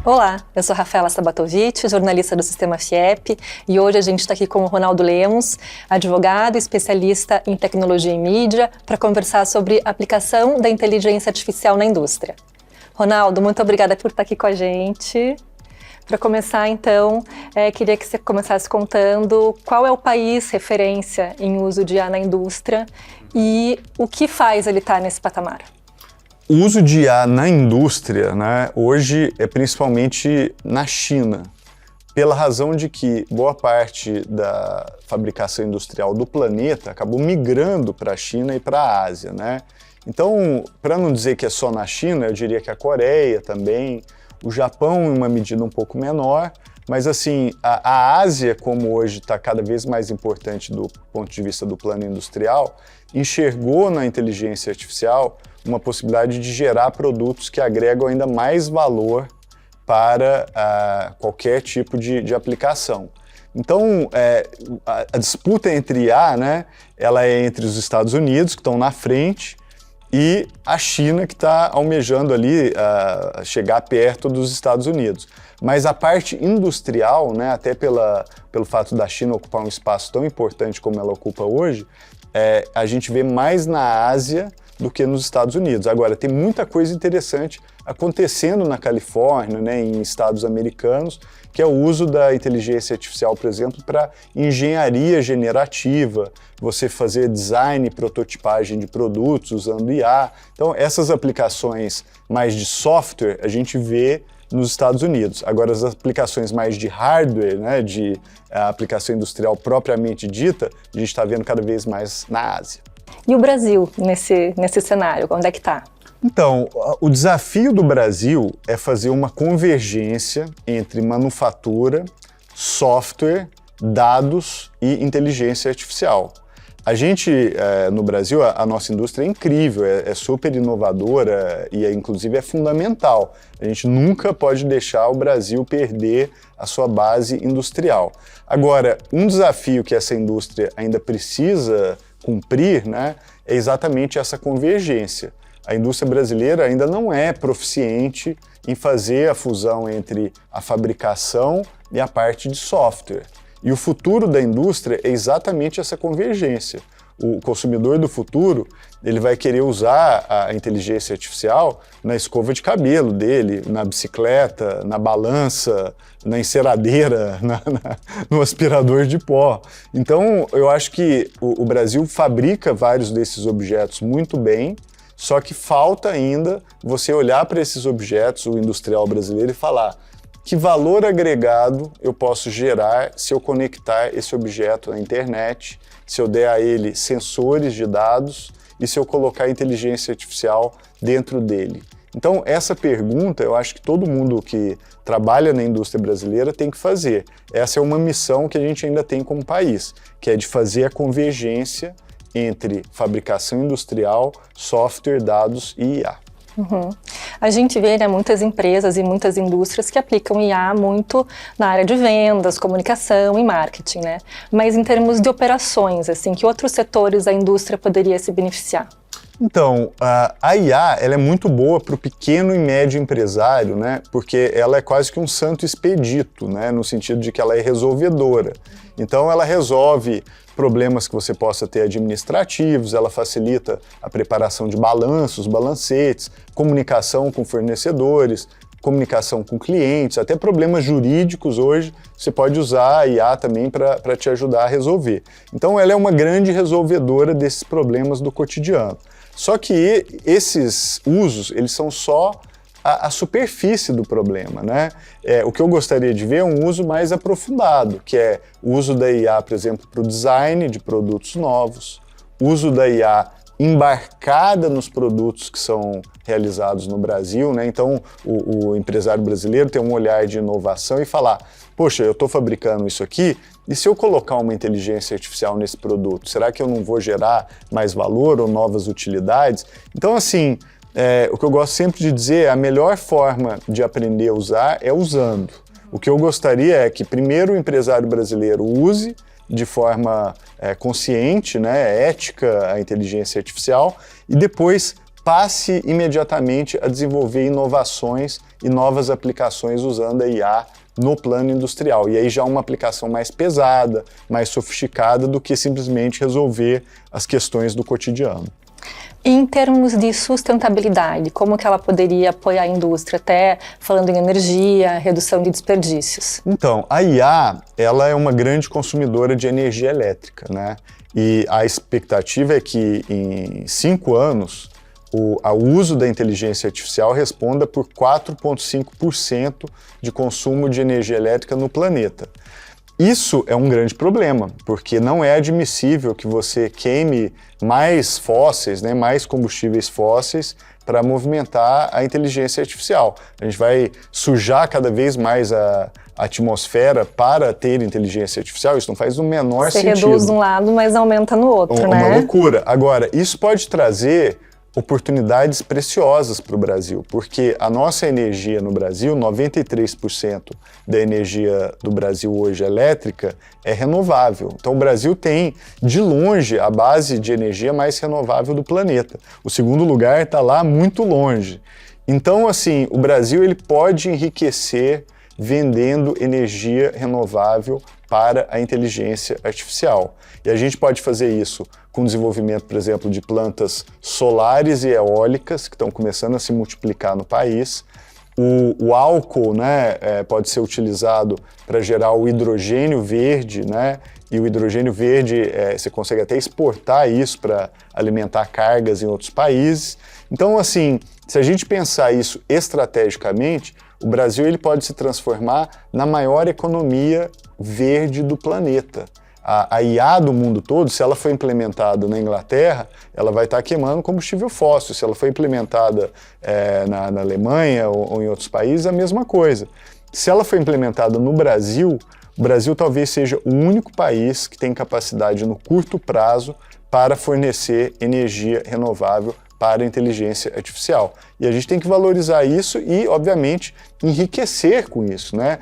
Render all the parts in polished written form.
Olá, eu sou Rafaela Sabatovic, jornalista do Sistema FIEP, e hoje a gente está aqui com o Ronaldo Lemos, advogado e especialista em tecnologia e mídia, para conversar sobre a aplicação da inteligência artificial na indústria. Ronaldo, muito obrigada por estar aqui com a gente. Para começar, então, queria que você começasse contando qual é o país referência em uso de IA na indústria e o que faz ele estar nesse patamar. O uso de IA na indústria, né, hoje é principalmente na China, pela razão de que boa parte da fabricação industrial do planeta acabou migrando para a China e para a Ásia, né? Então, para não dizer que é só na China, eu diria que a Coreia também, o Japão em uma medida um pouco menor, mas assim, a Ásia, como hoje está cada vez mais importante do ponto de vista do plano industrial, enxergou na inteligência artificial uma possibilidade de gerar produtos que agregam ainda mais valor para qualquer tipo de aplicação. Então, a disputa entre IA, né, ela é entre os Estados Unidos, que estão na frente, e a China, que está almejando ali chegar perto dos Estados Unidos. Mas a parte industrial, né, até pelo fato da China ocupar um espaço tão importante como ela ocupa hoje, a gente vê mais na Ásia do que nos Estados Unidos. Agora, tem muita coisa interessante acontecendo na Califórnia, né, em estados americanos, que é o uso da inteligência artificial, por exemplo, para engenharia generativa, você fazer design e prototipagem de produtos usando IA. Então, essas aplicações mais de software a gente vê nos Estados Unidos. Agora, as aplicações mais de hardware, né, de aplicação industrial propriamente dita, a gente está vendo cada vez mais na Ásia. E o Brasil nesse cenário, onde é que está? Então, o desafio do Brasil é fazer uma convergência entre manufatura, software, dados e inteligência artificial. A gente, no Brasil, a nossa indústria é incrível, é super inovadora e, inclusive, é fundamental. A gente nunca pode deixar o Brasil perder a sua base industrial. Agora, um desafio que essa indústria ainda precisa cumprir, né, é exatamente essa convergência. A indústria brasileira ainda não é proficiente em fazer a fusão entre a fabricação e a parte de software. E o futuro da indústria é exatamente essa convergência. O consumidor do futuro, ele vai querer usar a inteligência artificial na escova de cabelo dele, na bicicleta, na balança, na enceradeira, no aspirador de pó. Então, eu acho que o Brasil fabrica vários desses objetos muito bem, só que falta ainda você olhar para esses objetos, o industrial brasileiro, e falar: que valor agregado eu posso gerar se eu conectar esse objeto na internet, se eu der a ele sensores de dados e se eu colocar inteligência artificial dentro dele? Então, essa pergunta eu acho que todo mundo que trabalha na indústria brasileira tem que fazer. Essa é uma missão que a gente ainda tem como país, que é de fazer a convergência entre fabricação industrial, software, dados e IA. Uhum. A gente vê, né, muitas empresas e muitas indústrias que aplicam IA muito na área de vendas, comunicação e marketing, né? Mas em termos de operações, assim, que outros setores da indústria poderia se beneficiar? Então, a IA ela é muito boa para o pequeno e médio empresário, né? Porque ela é quase que um santo expedito, né? No sentido de que ela é resolvedora. Então, ela resolve problemas que você possa ter administrativos, ela facilita a preparação de balanços, balancetes, comunicação com fornecedores, comunicação com clientes, até problemas jurídicos hoje, você pode usar a IA também para te ajudar a resolver. Então, ela é uma grande resolvedora desses problemas do cotidiano. Só que esses usos, eles são só a superfície do problema, né? O que eu gostaria de ver é um uso mais aprofundado, que é o uso da IA, por exemplo, para o design de produtos novos, uso da IA embarcada nos produtos que são realizados no Brasil, né? Então, o empresário brasileiro tem um olhar de inovação e falar: poxa, eu estou fabricando isso aqui, e se eu colocar uma inteligência artificial nesse produto, será que eu não vou gerar mais valor ou novas utilidades? Então, assim, o que eu gosto sempre de dizer é a melhor forma de aprender a usar é usando. O que eu gostaria é que primeiro o empresário brasileiro use de forma consciente, né, ética, a inteligência artificial, e depois passe imediatamente a desenvolver inovações e novas aplicações usando a IA no plano industrial. E aí já uma aplicação mais pesada, mais sofisticada do que simplesmente resolver as questões do cotidiano. Em termos de sustentabilidade, como que ela poderia apoiar a indústria, até falando em energia, redução de desperdícios? Então, a IA, ela é uma grande consumidora de energia elétrica, né? E a expectativa é que em 5 anos, o uso da inteligência artificial responda por 4,5% de consumo de energia elétrica no planeta. Isso é um grande problema, porque não é admissível que você queime mais fósseis, né, mais combustíveis fósseis para movimentar a inteligência artificial. A gente vai sujar cada vez mais a atmosfera para ter inteligência artificial, isso não faz o menor sentido. Você reduz de um lado, mas aumenta no outro, né? Uma loucura. Agora, isso pode trazer oportunidades preciosas para o Brasil, porque a nossa energia no Brasil, 93% da energia do Brasil hoje elétrica é renovável. Então o Brasil tem, de longe, a base de energia mais renovável do planeta. O segundo lugar está lá muito longe. Então, assim, o Brasil ele pode enriquecer vendendo energia renovável para a inteligência artificial. E a gente pode fazer isso com o desenvolvimento, por exemplo, de plantas solares e eólicas, que estão começando a se multiplicar no país. O álcool, né, pode ser utilizado para gerar o hidrogênio verde, né, e o hidrogênio verde, você consegue até exportar isso para alimentar cargas em outros países. Então, assim, se a gente pensar isso estrategicamente, o Brasil ele pode se transformar na maior economia verde do planeta. A IA do mundo todo, se ela for implementada na Inglaterra, ela vai estar queimando combustível fóssil. Se ela for implementada na Alemanha ou em outros países, a mesma coisa. Se ela for implementada no Brasil, o Brasil talvez seja o único país que tem capacidade no curto prazo para fornecer energia renovável para a inteligência artificial. E a gente tem que valorizar isso e, obviamente, enriquecer com isso, né?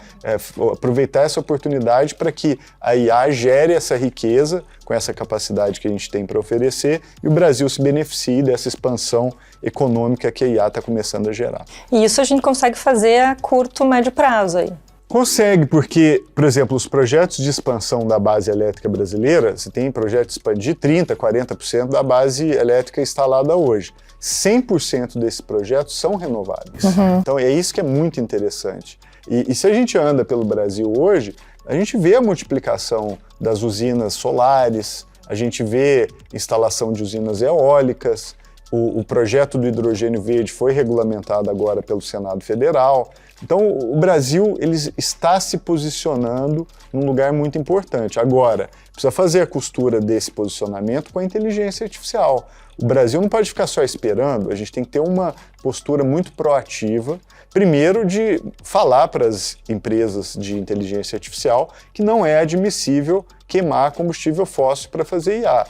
Aproveitar essa oportunidade para que a IA gere essa riqueza com essa capacidade que a gente tem para oferecer e o Brasil se beneficie dessa expansão econômica que a IA está começando a gerar. E isso a gente consegue fazer a curto, médio prazo aí. Consegue, porque, por exemplo, os projetos de expansão da base elétrica brasileira, você tem projetos de expandir 30%, 40% da base elétrica instalada hoje. 100% desses projetos são renováveis. Então é isso que é muito interessante. E se a gente anda pelo Brasil hoje, a gente vê a multiplicação das usinas solares, a gente vê instalação de usinas eólicas, o projeto do hidrogênio verde foi regulamentado agora pelo Senado Federal. Então, o Brasil ele está se posicionando num lugar muito importante. Agora, precisa fazer a costura desse posicionamento com a inteligência artificial. O Brasil não pode ficar só esperando, a gente tem que ter uma postura muito proativa, primeiro de falar para as empresas de inteligência artificial que não é admissível queimar combustível fóssil para fazer IA.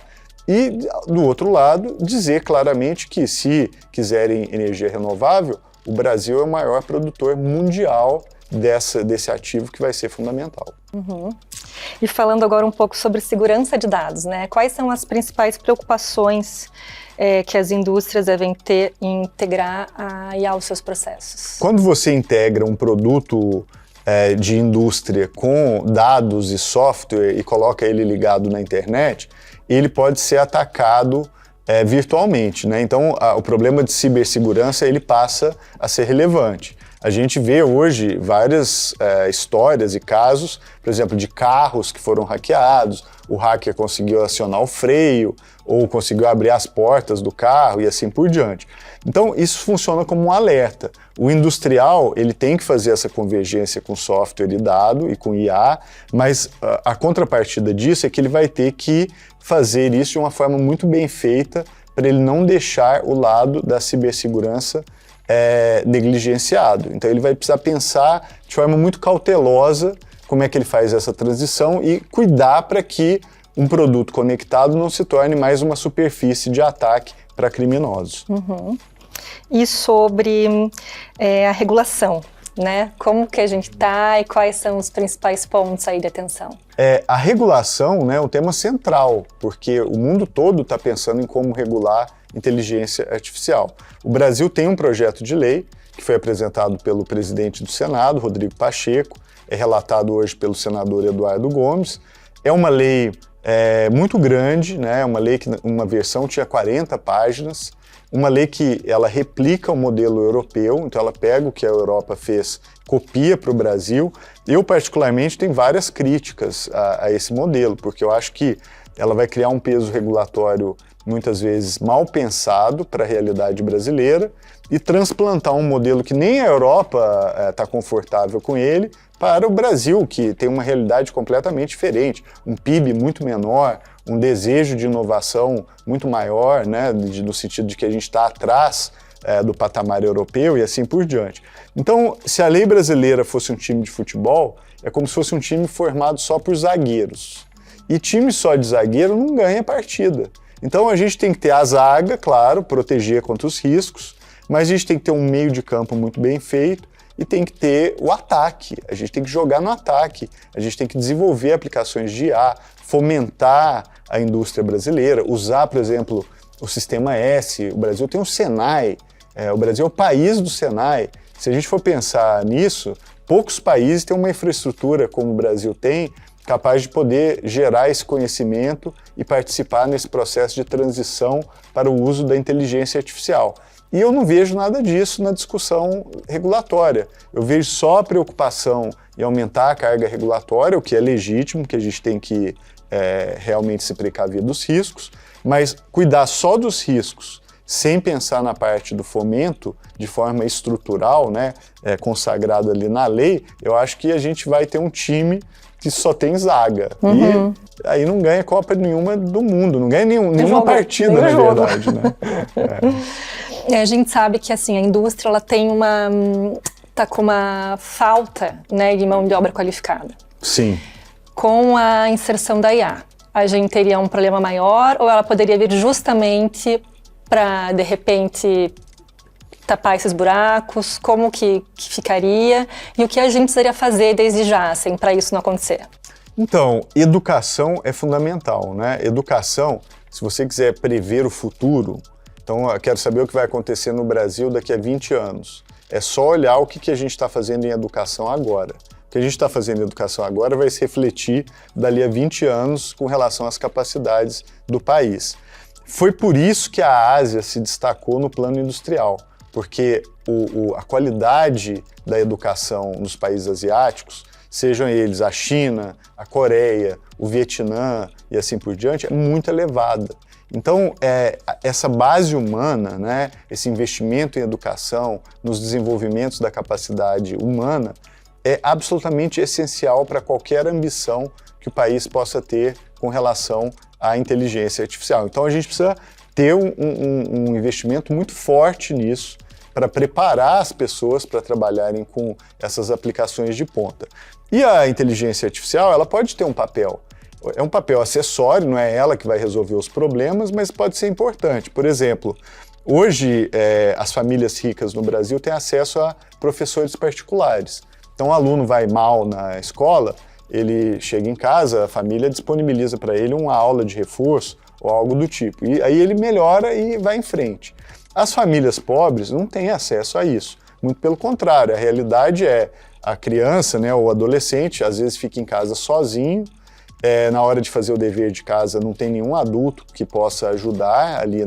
E, do outro lado, dizer claramente que, se quiserem energia renovável, o Brasil é o maior produtor mundial desse ativo que vai ser fundamental. E falando agora um pouco sobre segurança de dados, né? Quais são as principais preocupações que as indústrias devem ter em integrar a IA aos seus processos? Quando você integra um produto de indústria com dados e software e coloca ele ligado na internet, ele pode ser atacado virtualmente, né? Então, o problema de cibersegurança ele passa a ser relevante. A gente vê hoje várias histórias e casos, por exemplo, de carros que foram hackeados, o hacker conseguiu acionar o freio ou conseguiu abrir as portas do carro e assim por diante. Então, isso funciona como um alerta. O industrial ele tem que fazer essa convergência com software e dado e com IA, mas a contrapartida disso é que ele vai ter que fazer isso de uma forma muito bem feita para ele não deixar o lado da cibersegurança negligenciado. Então ele vai precisar pensar de forma muito cautelosa como é que ele faz essa transição e cuidar para que um produto conectado não se torne mais uma superfície de ataque para criminosos. E sobre a regulação? né? Como que a gente está e quais são os principais pontos aí de atenção? A regulação, né, é um tema central, porque o mundo todo está pensando em como regular inteligência artificial. O Brasil tem um projeto de lei que foi apresentado pelo presidente do Senado, Rodrigo Pacheco, é relatado hoje pelo senador Eduardo Gomes. É uma lei muito grande, né, uma lei que uma versão tinha 40 páginas, uma lei que ela replica o modelo europeu, então ela pega o que a Europa fez, copia para o Brasil. Eu, particularmente, tenho várias críticas a esse modelo, porque eu acho que ela vai criar um peso regulatório muitas vezes mal pensado para a realidade brasileira e transplantar um modelo que nem a Europa está confortável com ele para o Brasil, que tem uma realidade completamente diferente, um PIB muito menor, um desejo de inovação muito maior, né, no sentido de que a gente está atrás do patamar europeu e assim por diante. Então, se a lei brasileira fosse um time de futebol, é como se fosse um time formado só por zagueiros. E time só de zagueiro não ganha partida. Então a gente tem que ter a zaga, claro, proteger contra os riscos, mas a gente tem que ter um meio de campo muito bem feito e tem que ter o ataque. A gente tem que jogar no ataque, a gente tem que desenvolver aplicações de IA, fomentar a indústria brasileira, usar, por exemplo, o Sistema S. O Brasil tem o Senai, o Brasil é o país do Senai. Se a gente for pensar nisso, poucos países têm uma infraestrutura como o Brasil tem, capaz de poder gerar esse conhecimento e participar nesse processo de transição para o uso da inteligência artificial. E eu não vejo nada disso na discussão regulatória. Eu vejo só a preocupação em aumentar a carga regulatória, o que é legítimo, que a gente tem que realmente se precaver dos riscos, mas cuidar só dos riscos, sem pensar na parte do fomento, de forma estrutural, né, consagrado ali na lei, eu acho que a gente vai ter um time que só tem zaga. Uhum. E aí não ganha Copa nenhuma do mundo, não ganha nenhuma partida, na verdade. Né? A gente sabe que assim, a indústria ela tem tá com uma falta, né, de mão de obra qualificada. Sim. Com a inserção da IA, a gente teria um problema maior ou ela poderia vir justamente para, de repente, tapar esses buracos? Como que ficaria? E o que a gente precisaria fazer desde já, assim, para isso não acontecer? Então, educação é fundamental, né? Educação, se você quiser prever o futuro, então eu quero saber o que vai acontecer no Brasil daqui a 20 anos. É só olhar o que a gente está fazendo em educação agora. O que a gente está fazendo em educação agora vai se refletir dali a 20 anos com relação às capacidades do país. Foi por isso que a Ásia se destacou no plano industrial, porque a qualidade da educação nos países asiáticos, sejam eles a China, a Coreia, o Vietnã e assim por diante, é muito elevada. Então, essa base humana, né, esse investimento em educação, nos desenvolvimentos da capacidade humana, é absolutamente essencial para qualquer ambição que o país possa ter com relação à inteligência artificial. Então, a gente precisa ter um investimento muito forte nisso, para preparar as pessoas para trabalharem com essas aplicações de ponta. E a inteligência artificial, ela pode ter um papel. É um papel acessório, não é ela que vai resolver os problemas, mas pode ser importante. Por exemplo, hoje as famílias ricas no Brasil têm acesso a professores particulares. Então o aluno vai mal na escola, ele chega em casa, a família disponibiliza para ele uma aula de reforço ou algo do tipo. E aí ele melhora e vai em frente. As famílias pobres não têm acesso a isso. Muito pelo contrário, a realidade é a criança, né, ou o adolescente, às vezes fica em casa sozinho, na hora de fazer o dever de casa não tem nenhum adulto que possa ajudar ali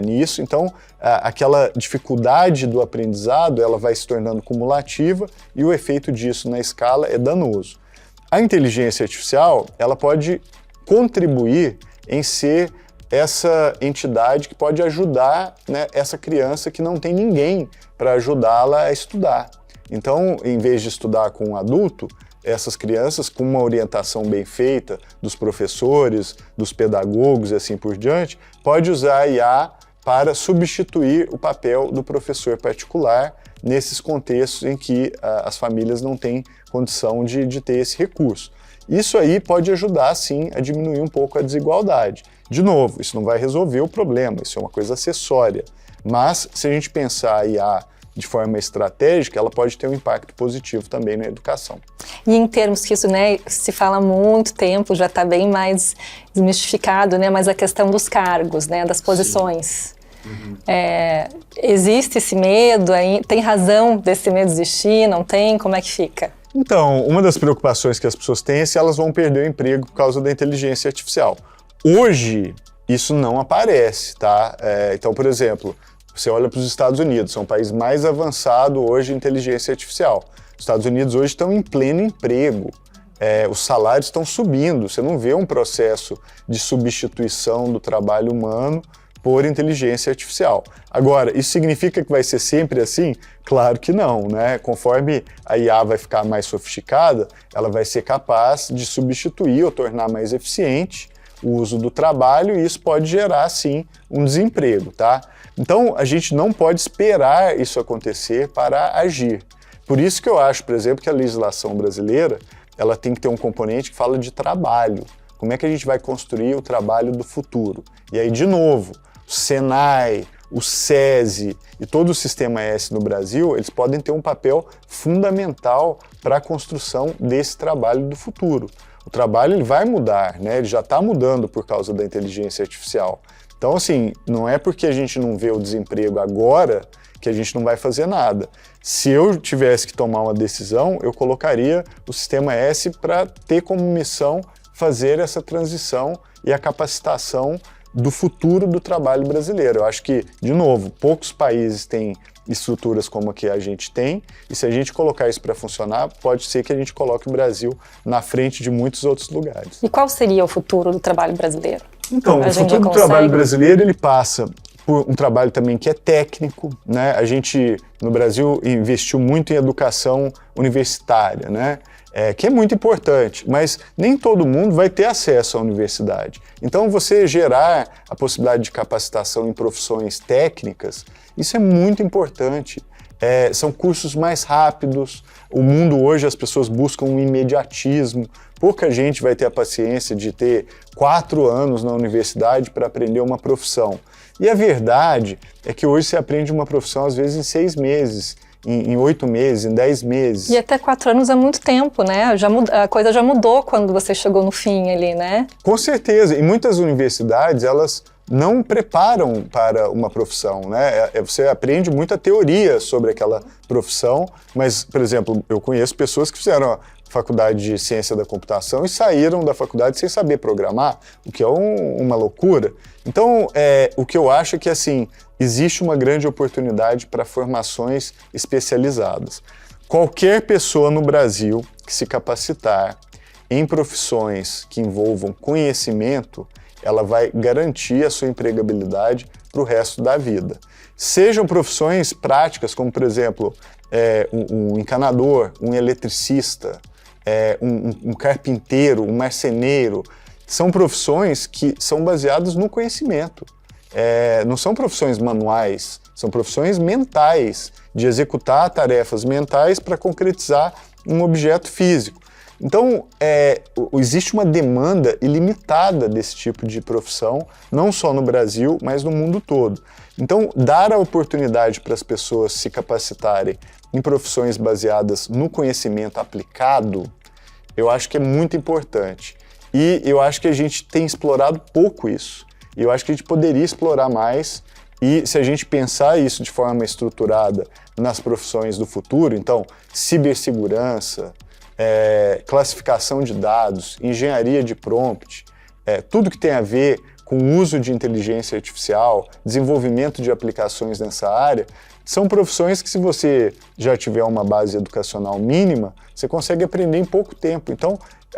nisso, então aquela dificuldade do aprendizado ela vai se tornando cumulativa e o efeito disso na escala é danoso. A inteligência artificial ela pode contribuir em ser essa entidade que pode ajudar, né, essa criança que não tem ninguém para ajudá-la a estudar. Então, em vez de estudar com um adulto, essas crianças, com uma orientação bem feita dos professores, dos pedagogos e assim por diante, pode usar a IA para substituir o papel do professor particular nesses contextos em que as famílias não têm condição de ter esse recurso. Isso aí pode ajudar, sim, a diminuir um pouco a desigualdade. De novo, isso não vai resolver o problema, isso é uma coisa acessória. Mas, se a gente pensar a IA de forma estratégica, ela pode ter um impacto positivo também na educação. E em termos que isso, né, se fala há muito tempo, já está bem mais desmistificado, né, mas a questão dos cargos, né, das posições. Existe esse medo? Tem razão desse medo existir? Não tem? Como é que fica? Então, uma das preocupações que as pessoas têm é se elas vão perder o emprego por causa da inteligência artificial. Hoje, isso não aparece, tá? Então, por exemplo, você olha para os Estados Unidos, são o país mais avançado hoje em inteligência artificial. Os Estados Unidos hoje estão em pleno emprego, os salários estão subindo, você não vê um processo de substituição do trabalho humano por inteligência artificial. Agora, isso significa que vai ser sempre assim? Claro que não, né? Conforme a IA vai ficar mais sofisticada, ela vai ser capaz de substituir ou tornar mais eficiente o uso do trabalho e isso pode gerar, sim, um desemprego, tá? Então, a gente não pode esperar isso acontecer para agir. Por isso que eu acho, por exemplo, que a legislação brasileira, ela tem que ter um componente que fala de trabalho. Como é que a gente vai construir o trabalho do futuro? E aí, de novo, o Senai, o SESI e todo o Sistema S no Brasil, eles podem ter um papel fundamental para a construção desse trabalho do futuro. O trabalho ele vai mudar, né? Ele já está mudando por causa da inteligência artificial. Então, assim, não é porque a gente não vê o desemprego agora que a gente não vai fazer nada. Se eu tivesse que tomar uma decisão, eu colocaria o Sistema S para ter como missão fazer essa transição e a capacitação do futuro do trabalho brasileiro. Eu acho que, de novo, poucos países têm estruturas como a que a gente tem, e se a gente colocar isso para funcionar, pode ser que a gente coloque o Brasil na frente de muitos outros lugares. E qual seria o futuro do trabalho brasileiro? Então, o futuro do trabalho brasileiro, ele passa por um trabalho também que é técnico, né? A gente, no Brasil, investiu muito em educação universitária, né? Que é muito importante, mas nem todo mundo vai ter acesso à universidade. Então, você gerar a possibilidade de capacitação em profissões técnicas, isso é muito importante. São cursos mais rápidos, o mundo hoje, as pessoas buscam um imediatismo, pouca gente vai ter a paciência de ter 4 anos na universidade para aprender uma profissão. E a verdade é que hoje você aprende uma profissão, às vezes, em 6 meses, em 8 meses, em 10 meses. E até 4 anos é muito tempo, né? A coisa já mudou quando você chegou no fim ali, né? Com certeza. E muitas universidades, elas não preparam para uma profissão, né? Você aprende muita teoria sobre aquela profissão, mas, por exemplo, eu conheço pessoas que fizeram a faculdade de ciência da computação e saíram da faculdade sem saber programar, o que é uma loucura. Então, o que eu acho é que, assim, existe uma grande oportunidade para formações especializadas. Qualquer pessoa no Brasil que se capacitar em profissões que envolvam conhecimento, ela vai garantir a sua empregabilidade para o resto da vida. Sejam profissões práticas, como, por exemplo, um encanador, um eletricista, um carpinteiro, um marceneiro, são profissões que são baseadas no conhecimento. Não são profissões manuais, são profissões mentais, de executar tarefas mentais para concretizar um objeto físico. Então, existe uma demanda ilimitada desse tipo de profissão, não só no Brasil, mas no mundo todo. Então, dar a oportunidade para as pessoas se capacitarem em profissões baseadas no conhecimento aplicado, eu acho que é muito importante. E eu acho que a gente tem explorado pouco isso. E eu acho que a gente poderia explorar mais. E se a gente pensar isso de forma estruturada nas profissões do futuro, então, cibersegurança, classificação de dados, engenharia de prompt, tudo que tem a ver com o uso de inteligência artificial, desenvolvimento de aplicações nessa área, são profissões que, se você já tiver uma base educacional mínima, você consegue aprender em pouco tempo. Então,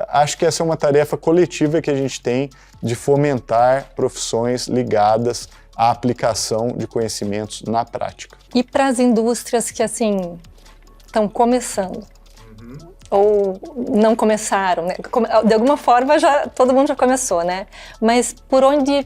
acho que essa é uma tarefa coletiva que a gente tem de fomentar profissões ligadas à aplicação de conhecimentos na prática. E para as indústrias que, assim, estão começando, ou não começaram, né? De alguma forma todo mundo já começou, né? Mas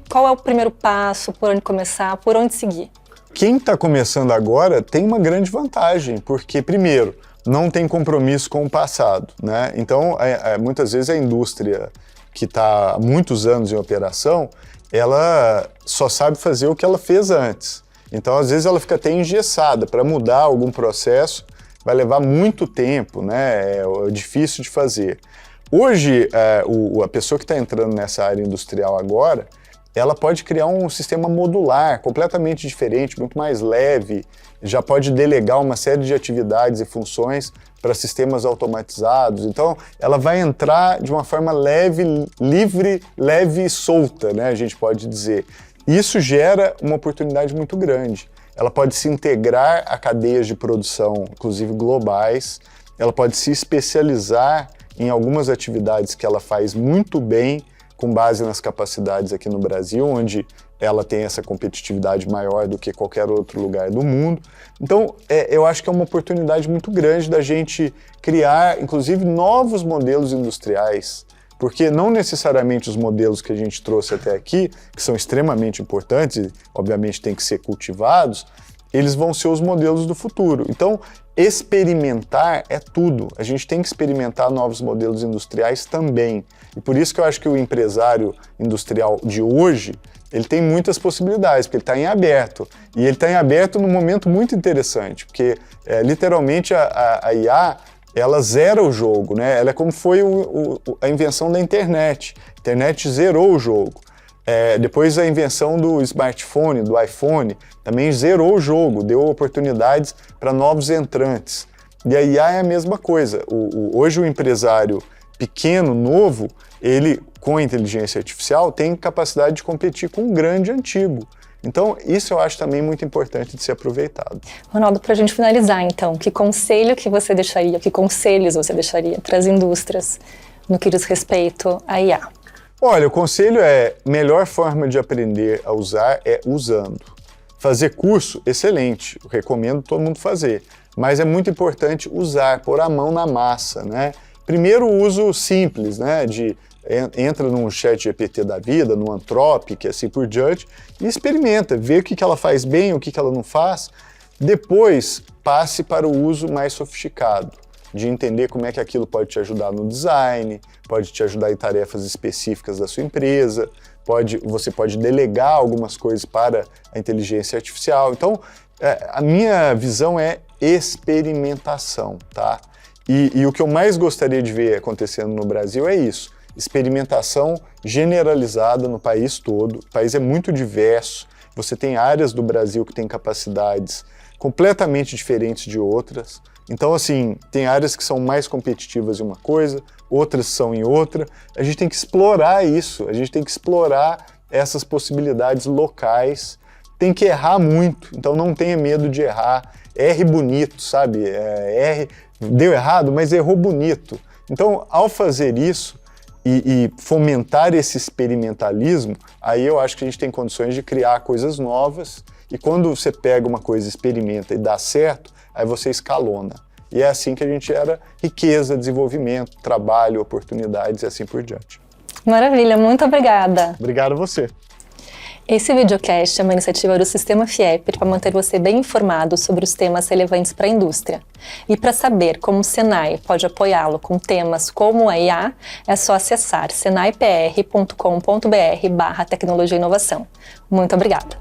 qual é o primeiro passo, por onde começar, por onde seguir? Quem está começando agora tem uma grande vantagem, porque, primeiro, não tem compromisso com o passado, né? Então, muitas vezes a indústria que está há muitos anos em operação, ela só sabe fazer o que ela fez antes. Então, às vezes, ela fica até engessada. Para mudar algum processo, vai levar muito tempo, né? É difícil de fazer. Hoje, a pessoa que está entrando nessa área industrial agora, ela pode criar um sistema modular, completamente diferente, muito mais leve, já pode delegar uma série de atividades e funções para sistemas automatizados. Então, ela vai entrar de uma forma leve, livre, leve e solta, né? A gente pode dizer. Isso gera uma oportunidade muito grande. Ela pode se integrar a cadeias de produção, inclusive globais, ela pode se especializar em algumas atividades que ela faz muito bem, com base nas capacidades aqui no Brasil, onde ela tem essa competitividade maior do que qualquer outro lugar do mundo. Então, eu acho que é uma oportunidade muito grande da gente criar, inclusive, novos modelos industriais, porque não necessariamente os modelos que a gente trouxe até aqui, que são extremamente importantes e, obviamente, têm que ser cultivados, eles vão ser os modelos do futuro. Então, experimentar é tudo. A gente tem que experimentar novos modelos industriais também. E por isso que eu acho que o empresário industrial de hoje, ele tem muitas possibilidades, porque ele está em aberto. E ele está em aberto num momento muito interessante, porque literalmente a IA, ela zera o jogo, né? Ela é como foi a invenção da internet. A internet zerou o jogo. Depois a invenção do smartphone, do iPhone, também zerou o jogo, deu oportunidades para novos entrantes. E a IA é a mesma coisa. Hoje o empresário pequeno, novo, ele com a inteligência artificial tem capacidade de competir com um grande antigo. Então, isso eu acho também muito importante de ser aproveitado. Ronaldo, para a gente finalizar, então, que conselho que você deixaria, que conselhos você deixaria para as indústrias no que diz respeito à IA? Olha, o conselho é, melhor forma de aprender a usar é usando. Fazer curso, excelente, eu recomendo todo mundo fazer, mas é muito importante usar, pôr a mão na massa, né? Primeiro o uso simples, né, entra num ChatGPT da vida, no Anthropic, assim por diante, e experimenta, vê o que ela faz bem, o que ela não faz. Depois, passe para o uso mais sofisticado, de entender como é que aquilo pode te ajudar no design, pode te ajudar em tarefas específicas da sua empresa, você pode delegar algumas coisas para a inteligência artificial. Então, a minha visão é experimentação, tá? E o que eu mais gostaria de ver acontecendo no Brasil é isso, experimentação generalizada no país todo. O país é muito diverso, você tem áreas do Brasil que têm capacidades completamente diferentes de outras. Então, assim, tem áreas que são mais competitivas em uma coisa, outras são em outra. A gente tem que explorar isso, a gente tem que explorar essas possibilidades locais. Tem que errar muito, então não tenha medo de errar. Erre bonito, sabe? Deu errado, mas errou bonito. Então, ao fazer isso e fomentar esse experimentalismo, aí eu acho que a gente tem condições de criar coisas novas. E quando você pega uma coisa, experimenta e dá certo, aí você escalona. E é assim que a gente gera riqueza, desenvolvimento, trabalho, oportunidades e assim por diante. Maravilha, muito obrigada. Obrigado a você. Esse videocast é uma iniciativa do Sistema FIEP para manter você bem informado sobre os temas relevantes para a indústria. E para saber como o Senai pode apoiá-lo com temas como a IA, é só acessar senaipr.com.br/tecnologia e inovação. Muito obrigada.